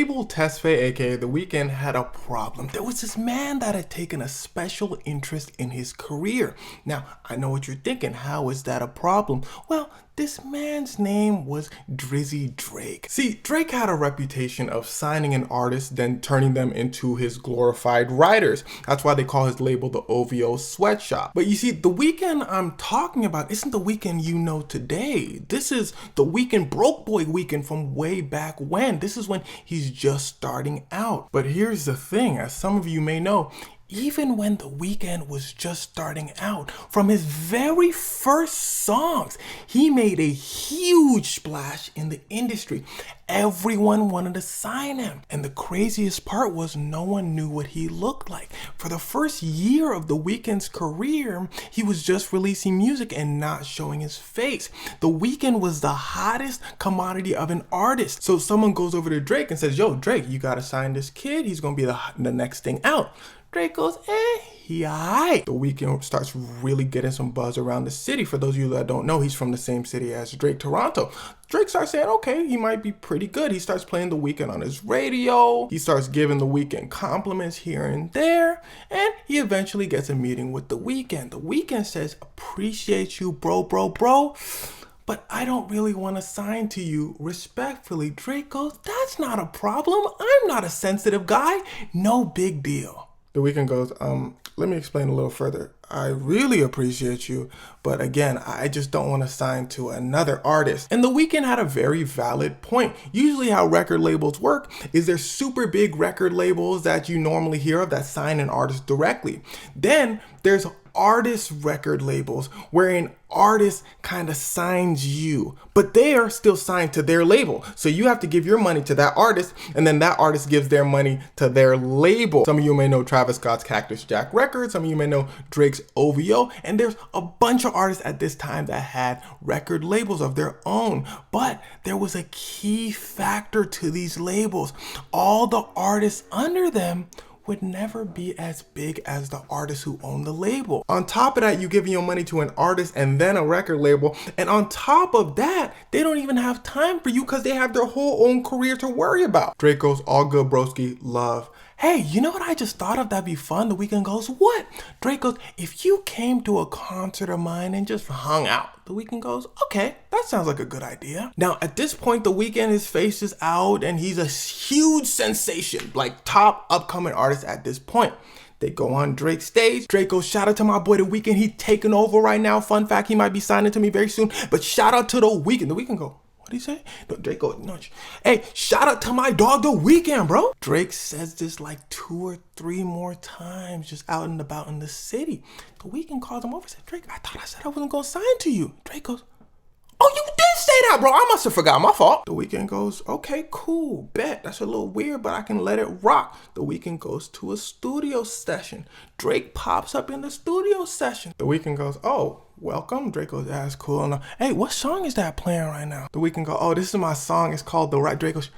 label Tesfaye, aka The Weeknd, had a problem. There was this man that had taken a special interest in his career. Now, I know what you're thinking. How is that a problem? Well, this man's name was Drizzy Drake. See, Drake had a reputation of signing an artist, then turning them into his glorified writers. That's why they call his label the OVO Sweatshop. But you see, the Weeknd I'm talking about isn't the Weeknd you know today. This is the Weeknd, broke boy Weeknd from way back when. This is when he's just starting out. But here's the thing, as some of you may know, even when the Weeknd was just starting out, from his very first songs, he made a huge splash in the industry. Everyone wanted to sign him. And the craziest part was no one knew what he looked like. For the first year of the Weeknd's career, he was just releasing music and not showing his face. The Weeknd was the hottest commodity of an artist. So someone goes over to Drake and says, yo, Drake, you gotta sign this kid. He's gonna be the next thing out. Drake goes, he aight. The Weeknd starts really getting some buzz around the city. For those of you that don't know, he's from the same city as Drake, Toronto. Drake starts saying, okay, he might be pretty good. He starts playing The Weeknd on his radio. He starts giving The Weeknd compliments here and there. And he eventually gets a meeting with The Weeknd. The Weeknd says, appreciate you, bro. But I don't really want to sign to you respectfully. Drake goes, that's not a problem. I'm not a sensitive guy. No big deal. The Weeknd goes, let me explain a little further. I really appreciate you, but again, I just don't want to sign to another artist. And The Weeknd had a very valid point. Usually how record labels work is there's super big record labels that you normally hear of that sign an artist directly. Then there's artist record labels where an artist kind of signs you, but they are still signed to their label. So you have to give your money to that artist, and then that artist gives their money to their label. Some of you may know Travis Scott's Cactus Jack Records. Some of you may know Drake's OVO. And there's a bunch of artists at this time that had record labels of their own. But there was a key factor to these labels. All the artists under them would never be as big as the artist who owned the label. On top of that, you giving your money to an artist and then a record label. And on top of that, they don't even have time for you because they have their whole own career to worry about. Drake goes, all good, broski, love. Hey, you know what I just thought of that'd be fun? The Weeknd goes, what? Drake goes, if you came to a concert of mine and just hung out. The Weeknd goes, okay, that sounds like a good idea. Now, at this point, The Weeknd, his face is out and he's a huge sensation, like top upcoming artist at this point. They go on Drake's stage. Drake goes, shout out to my boy The Weeknd. He taking over right now. Fun fact, he might be signing to me very soon. But shout out to The Weeknd. The Weeknd go, what did he say? No, Drake goes, no. Hey, shout out to my dog The Weeknd, bro. Drake says this like 2 or 3 more times just out and about in the city. The Weeknd calls him over and said, Drake, I thought I said I wasn't going to sign to you. Drake goes, oh, you did say that, bro. I must have forgot. My fault. The Weeknd goes, okay, cool. Bet. That's a little weird, but I can let it rock. The Weeknd goes to a studio session. Drake pops up in the studio session. The Weeknd goes, oh, welcome. Drake goes, that's cool. And, hey, what song is that playing right now? The Weeknd goes, oh, this is my song. It's called The Right. Drake goes,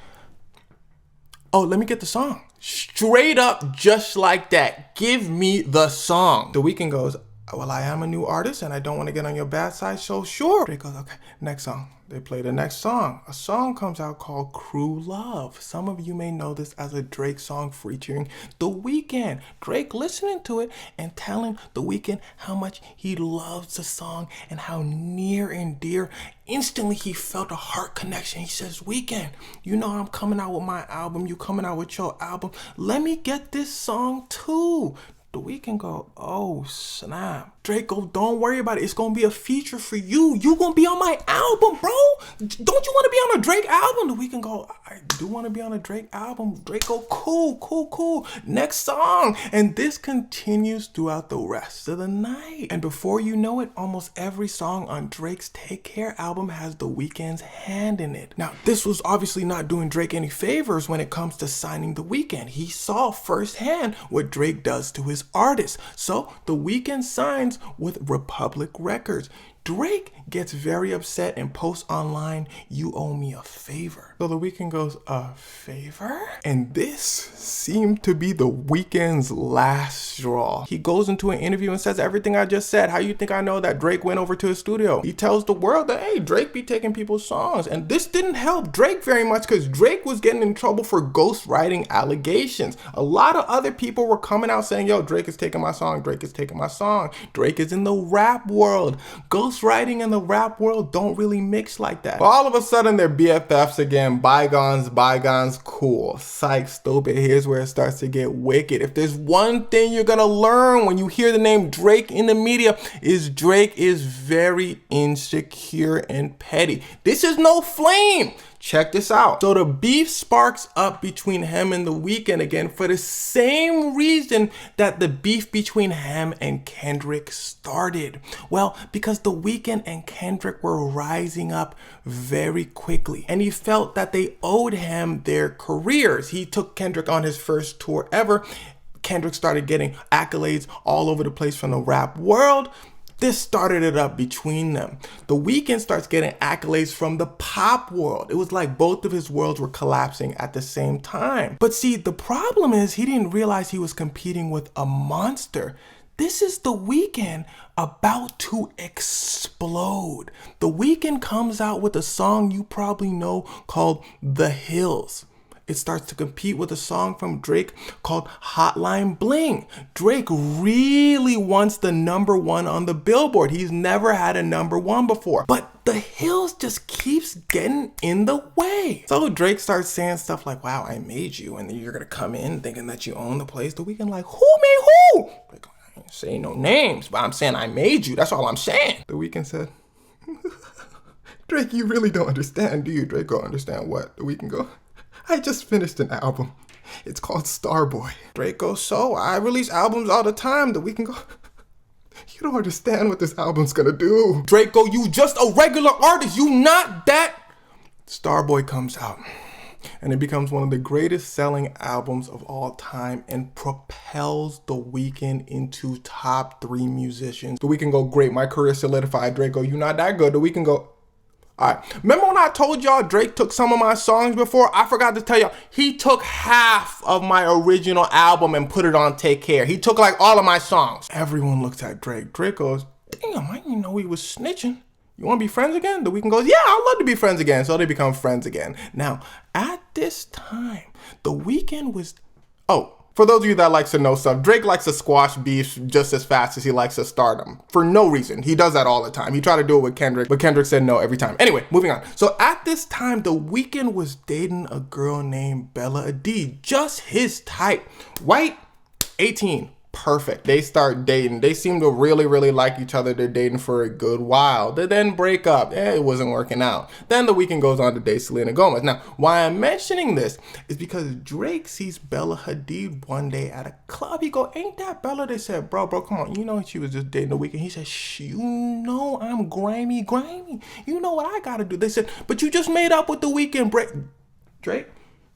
oh, let me get the song. Straight up, just like that. Give me the song. The Weeknd goes, well, I am a new artist and I don't want to get on your bad side, so sure. Drake goes, okay, next song. They play the next song. A song comes out called Crew Love. Some of you may know this as a Drake song featuring The Weeknd. Drake listening to it and telling The Weeknd how much he loves the song and how near and dear. Instantly, he felt a heart connection. He says, Weeknd, you know I'm coming out with my album. You coming out with your album. Let me get this song too. The Weeknd go, oh snap. Drake go, don't worry about it. It's gonna be a feature for you. You gonna be on my album, bro. Don't you wanna be on a Drake album? The Weeknd go, I do wanna be on a Drake album. Drake go, cool. Next song. And this continues throughout the rest of the night. And before you know it, almost every song on Drake's Take Care album has The Weeknd's hand in it. Now, this was obviously not doing Drake any favors when it comes to signing The Weeknd. He saw firsthand what Drake does to his artists. So The Weeknd signs with Republic Records. Drake gets very upset and posts online, you owe me a favor. So The Weeknd goes, a favor? And this seemed to be The Weeknd's last straw. He goes into an interview and says everything I just said. How you think I know that Drake went over to his studio? He tells the world that, hey, Drake be taking people's songs. And this didn't help Drake very much because Drake was getting in trouble for ghostwriting allegations. A lot of other people were coming out saying, yo, Drake is taking my song. Drake is taking my song. Drake is in the rap world. Ghostwriting and the rap world don't really mix like that. But all of a sudden, they're BFFs again. Bygones, bygones, cool. Psych, stupid. Here's where it starts to get wicked. If there's one thing you're gonna learn when you hear the name Drake in the media, is Drake is very insecure and petty. This is no flame. Check this out. So the beef sparks up between him and The Weeknd again for the same reason that the beef between him and Kendrick started. Well, because The Weeknd and Kendrick were rising up very quickly, and he felt that they owed him their careers. He took Kendrick on his first tour ever. Kendrick started getting accolades all over the place from the rap world. This started it up between them. The Weeknd starts getting accolades from the pop world. It was like both of his worlds were collapsing at the same time. But see, the problem is he didn't realize he was competing with a monster. This is The Weeknd about to explode. The Weeknd comes out with a song you probably know called The Hills. It starts to compete with a song from Drake called Hotline Bling. Drake really wants the #1 on the Billboard. He's never had a #1 before. But The Hills just keeps getting in the way. So Drake starts saying stuff like, wow, I made you. And then you're going to come in thinking that you own the place. The Weeknd like, who made who? Like, I ain't saying no names, but I'm saying I made you. That's all I'm saying. The Weeknd said, Drake, you really don't understand, do you? Drake go, understand what? The Weeknd go, I just finished an album. It's called Starboy. Drake goes, so I release albums all the time. The Weeknd go, you don't understand what this album's gonna do. Drake go, you just a regular artist. You not that. Starboy comes out, and it becomes one of the greatest selling albums of all time and propels The Weeknd into top 3 musicians. The Weeknd go, great, my career solidified. Drake go, you not that good. The Weeknd go, all right, remember when I told y'all Drake took some of my songs before? I forgot to tell y'all, he took half of my original album and put it on Take Care. He took like all of my songs. Everyone looks at Drake. Drake goes, damn, I didn't know he was snitching. You want to be friends again? The Weeknd goes, yeah, I'd love to be friends again. So they become friends again. Now, at this time, The Weeknd was, for those of you that likes to know stuff, Drake likes to squash beefs just as fast as he likes to start them. For no reason. He does that all the time. He tried to do it with Kendrick, but Kendrick said no every time. Anyway, moving on. So at this time, The Weeknd was dating a girl named Bella Hadid. Just his type. White, 18. Perfect. They start dating. They seem to really, really like each other. They're dating for a good while. They then break up. It wasn't working out. Then The Weeknd goes on to date Selena Gomez. Now, why I'm mentioning this is because Drake sees Bella Hadid one day at a club. He go, ain't that Bella? They said, bro, come on. You know she was just dating The Weeknd. He said, you know I'm grimy. You know what I gotta do. They said, but you just made up with The Weeknd, Drake?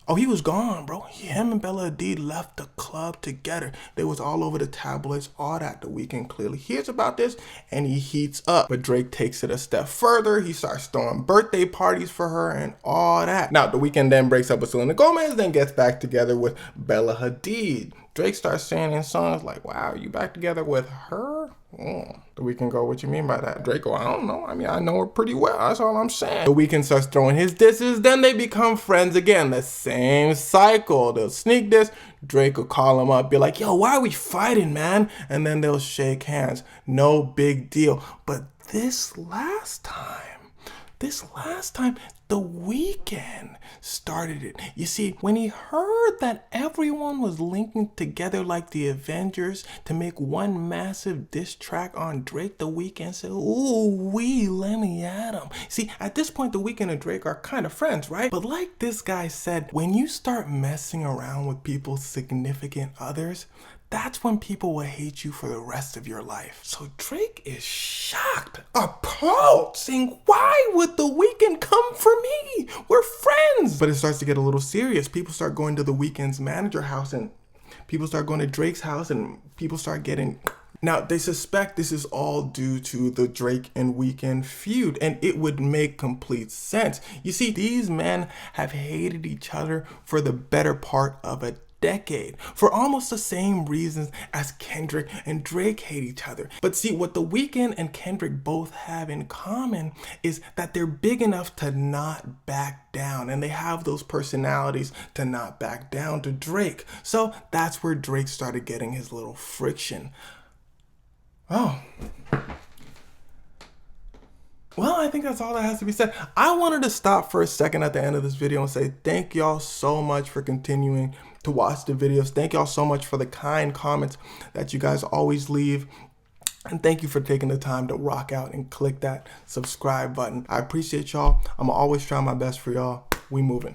Oh, he was gone, bro. Him and Bella Hadid left the club together. They was all over the tabloids, all that. The Weeknd clearly hears about this, and he heats up. But Drake takes it a step further. He starts throwing birthday parties for her and all that. Now, The Weeknd then breaks up with Selena Gomez, then gets back together with Bella Hadid. Drake starts saying in songs like, wow, you back together with her? The Weeknd go, what you mean by that? Drake go, I don't know. I mean, I know her pretty well. That's all I'm saying. The Weeknd starts throwing his disses. Then they become friends again. The same cycle. They'll sneak diss. Drake will call him up, be like, yo, why are we fighting, man? And then they'll shake hands. No big deal. But this last time, The Weeknd started it. You see, when he heard that everyone was linking together like the Avengers to make one massive diss track on Drake, The Weeknd said, ooh, let me at him. See, at this point, The Weeknd and Drake are kind of friends, right? But like this guy said, when you start messing around with people's significant others, that's when people will hate you for the rest of your life. So Drake is shocked, appalled, saying, why would The Weeknd come for me? We're friends. But it starts to get a little serious. People start going to The Weeknd's manager house, and people start going to Drake's house, and people start getting Now, they suspect this is all due to the Drake and Weeknd feud, and it would make complete sense. You see, these men have hated each other for the better part of a decade, for almost the same reasons as Kendrick and Drake hate each other. But see, what the Weeknd and Kendrick both have in common is that they're big enough to not back down, and they have those personalities to not back down to Drake. So that's where Drake started getting his little friction. Oh. Well, I think that's all that has to be said. I wanted to stop for a second at the end of this video and say thank y'all so much for continuing to watch the videos. Thank y'all so much for the kind comments that you guys always leave. And thank you for taking the time to rock out and click that subscribe button. I appreciate y'all. I'm always trying my best for y'all. We moving.